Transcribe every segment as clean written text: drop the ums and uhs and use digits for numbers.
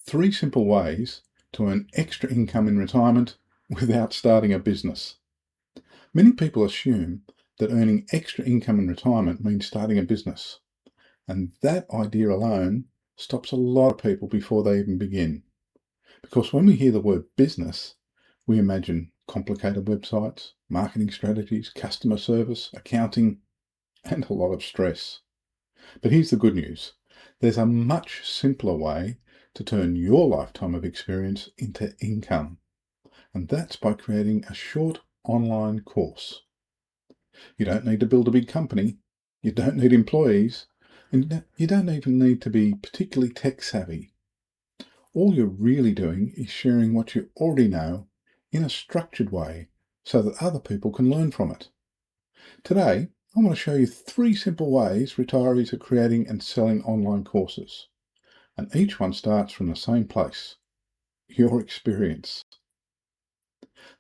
3 simple ways to earn extra income in retirement without starting a business. Many people assume that earning extra income in retirement means starting a business, and that idea alone stops a lot of people before they even begin. Because when we hear the word business, we imagine complicated websites, marketing strategies, customer service, accounting, and a lot of stress. But here's the good news. There's a much simpler way to turn your lifetime of experience into income, and that's by creating a short online course. You don't need to build a big company, you don't need employees, and you don't even need to be particularly tech savvy. All you're really doing is sharing what you already know in a structured way so that other people can learn from it. Today, I want to show you 3 simple ways retirees are creating and selling online courses. And each one starts from the same place, your experience.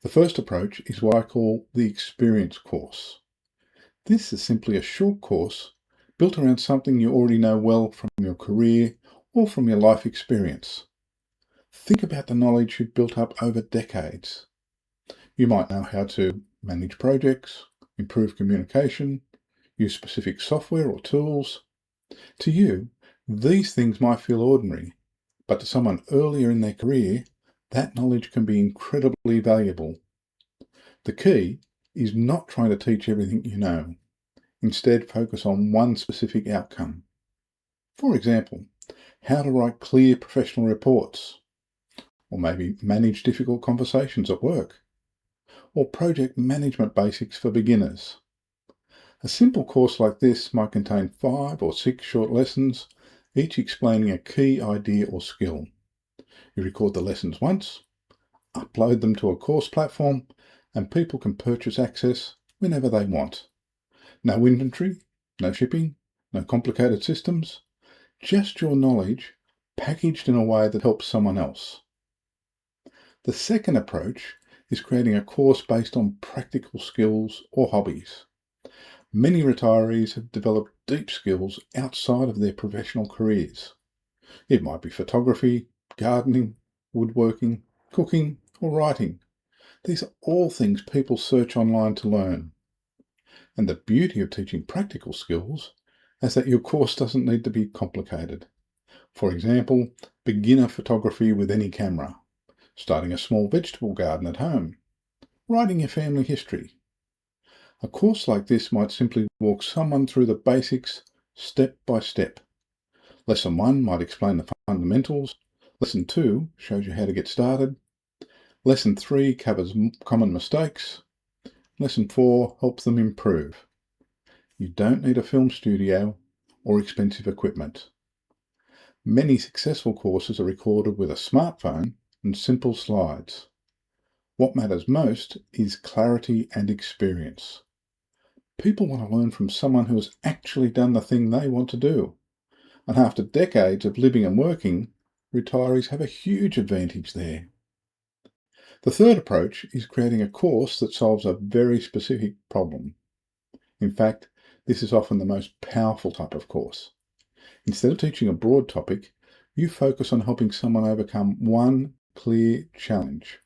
The first approach is what I call the experience course. This is simply a short course built around something you already know well from your career or from your life experience. Think about the knowledge you've built up over decades. You might know how to manage projects, improve communication, use specific software or tools. To you, these things might feel ordinary, but to someone earlier in their career, that knowledge can be incredibly valuable. The key is not trying to teach everything you know. Instead, focus on one specific outcome. For example, how to write clear professional reports, or maybe manage difficult conversations at work, or project management basics for beginners. A simple course like this might contain 5 or 6 short lessons, each explaining a key idea or skill. You record the lessons once, upload them to a course platform, and people can purchase access whenever they want. No inventory, no shipping, no complicated systems, just your knowledge packaged in a way that helps someone else. The second approach is creating a course based on practical skills or hobbies. Many retirees have developed deep skills outside of their professional careers. It might be photography, gardening, woodworking, cooking, or writing. These are all things people search online to learn. And the beauty of teaching practical skills is that your course doesn't need to be complicated. For example, beginner photography with any camera, starting a small vegetable garden at home, writing your family history. A course like this might simply walk someone through the basics step by step. Lesson 1 might explain the fundamentals. Lesson 2 shows you how to get started. Lesson 3 covers common mistakes. Lesson 4 helps them improve. You don't need a film studio or expensive equipment. Many successful courses are recorded with a smartphone and simple slides. What matters most is clarity and experience. People want to learn from someone who has actually done the thing they want to do. And after decades of living and working, retirees have a huge advantage there. The third approach is creating a course that solves a very specific problem. In fact, this is often the most powerful type of course. Instead of teaching a broad topic, you focus on helping someone overcome one clear challenge.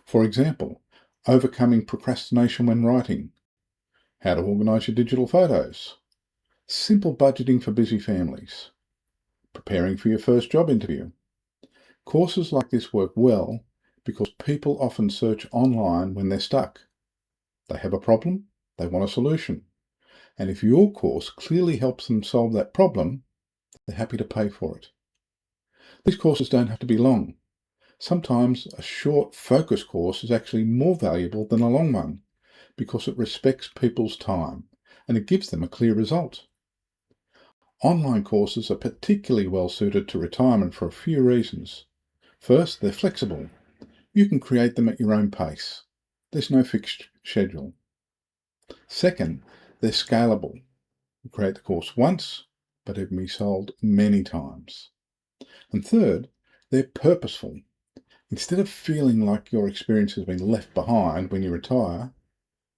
For example, overcoming procrastination when writing, how to organise your digital photos, simple budgeting for busy families, preparing for your first job interview. Courses like this work well because people often search online when they're stuck. They have a problem, they want a solution. And if your course clearly helps them solve that problem, they're happy to pay for it. These courses don't have to be long. Sometimes a short focus course is actually more valuable than a long one because it respects people's time and it gives them a clear result. Online courses are particularly well suited to retirement for a few reasons. First, they're flexible. You can create them at your own pace. There's no fixed schedule. Second, they're scalable. You create the course once, but it can be sold many times. And third, they're purposeful. Instead of feeling like your experience has been left behind when you retire,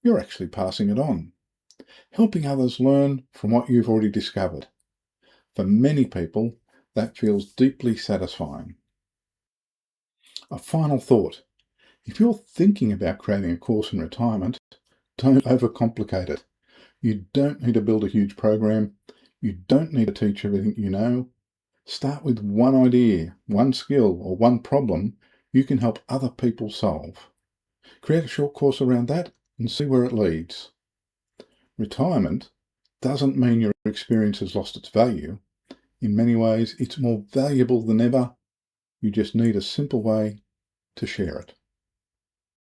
you're actually passing it on, helping others learn from what you've already discovered. For many people, that feels deeply satisfying. A final thought. If you're thinking about creating a course in retirement, don't overcomplicate it. You don't need to build a huge program. You don't need to teach everything you know. Start with one idea, one skill, or one problem you can help other people solve. Create a short course around that and see where it leads. Retirement doesn't mean your experience has lost its value. In many ways, it's more valuable than ever. You just need a simple way to share it.